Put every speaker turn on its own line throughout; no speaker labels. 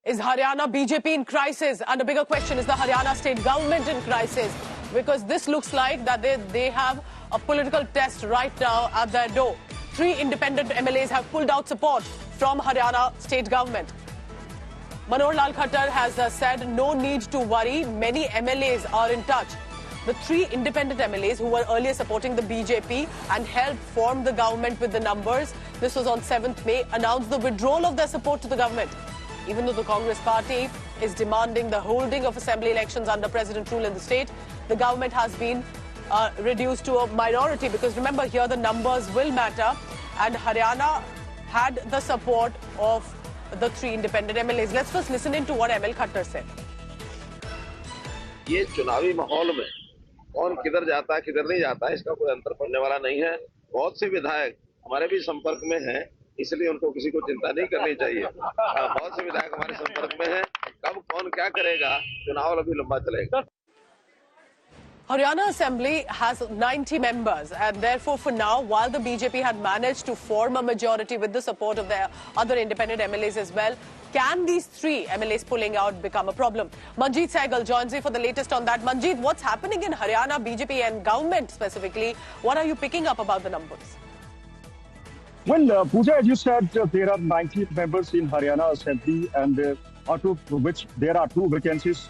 Is Haryana BJP in crisis? And a bigger question, is the Haryana state government in crisis? Because this looks like that they have a political test right now at their door. 3 independent MLAs have pulled out support from Haryana state government. Manohar Lal Khattar has said no need to worry. Many MLAs are in touch. The 3 independent MLAs who were earlier supporting the BJP and helped form the government with the numbers, this was on 7th May, announced the withdrawal of their support to the government. Even though the Congress party is demanding the holding of assembly elections under president rule in the state, the government has been reduced to a minority, because remember, here the numbers will matter, and Haryana had the support of the 3 independent MLAs. Let's first listen in to what ML Khattar said.
ये चुनावी माहौल में कौन किधर जाता है किधर नहीं जाता है इसका कोई अंतर पड़ने वाला नहीं है। बहुत से विधायक हमारे भी संपर्क में हैं, इसलिए उनको किसी को चिंता नहीं करनी चाहिए। बहुत से विधायक हमारे संपर्क में हैं, कब कौन क्या करेगा चुनाव अभी लंबा चलेगा।
Haryana Assembly has 90 members, and therefore for now, while the BJP had managed to form a majority with the support of their other independent MLAs as well, can these 3 MLAs pulling out become a problem? Manjeet Sehgal joins me for the latest on that. Manjeet, what's happening in Haryana BJP and government specifically? What are you picking up about the numbers?
Well, Pooja, as you said, there are 90 members in Haryana Assembly, and there are 2 vacancies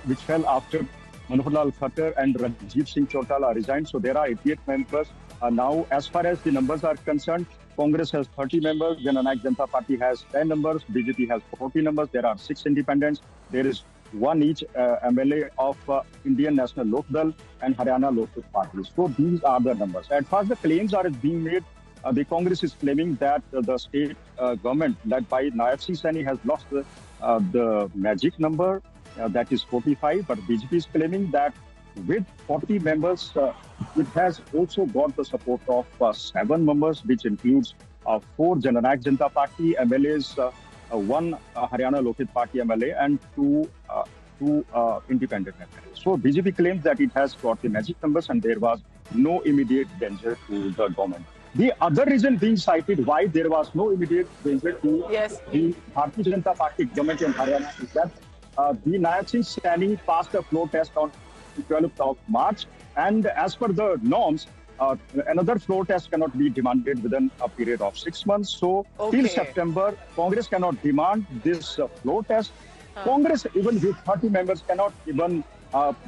which fell after Manohar Lal Khattar and Ranjit Singh Chautala resigned. So there are 88 members. Now, as far as the numbers are concerned, Congress has 30 members, Jananayak Janata Party has 10 members, BJP has 40 members, there are 6 independents, there is 1 each MLA of Indian National Lok Dal and Haryana Lok Dal parties. So these are the numbers. As far as the claims are being made, the Congress is claiming that the state government led by Nayab Singh Saini has lost the magic number, that is 45, but BJP is claiming that with 40 members, it has also got the support of 7 members, which includes 4 Jananayak Janata Party MLAs, 1 Haryana Lok Dal Party MLA, and 2 independent MLAs. So BJP claims that it has got the magic numbers and there was no immediate danger to the government. The other reason being cited why there was no immediate danger to the Bharatiya Janata Party government in Haryana is that the Nayab Singh Saini passed a floor test on 12th of March, and as per the norms, another floor test cannot be demanded within a period of 6 months. So till September, Congress cannot demand this floor test. Congress, even with 30 members, cannot even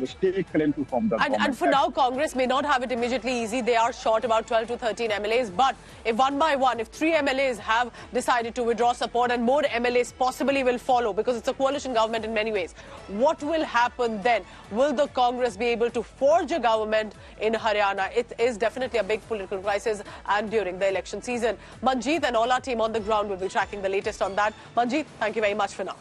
stake claim to form the government.
And for now, Congress may not have it immediately easy. They are short about 12 to 13 MLAs. But if one by one, if 3 MLAs have decided to withdraw support and more MLAs possibly will follow, because it's a coalition government in many ways, what will happen then? Will the Congress be able to forge a government in Haryana? It is definitely a big political crisis, and during the election season. Manjeet and all our team on the ground will be tracking the latest on that. Manjeet, thank you very much for now.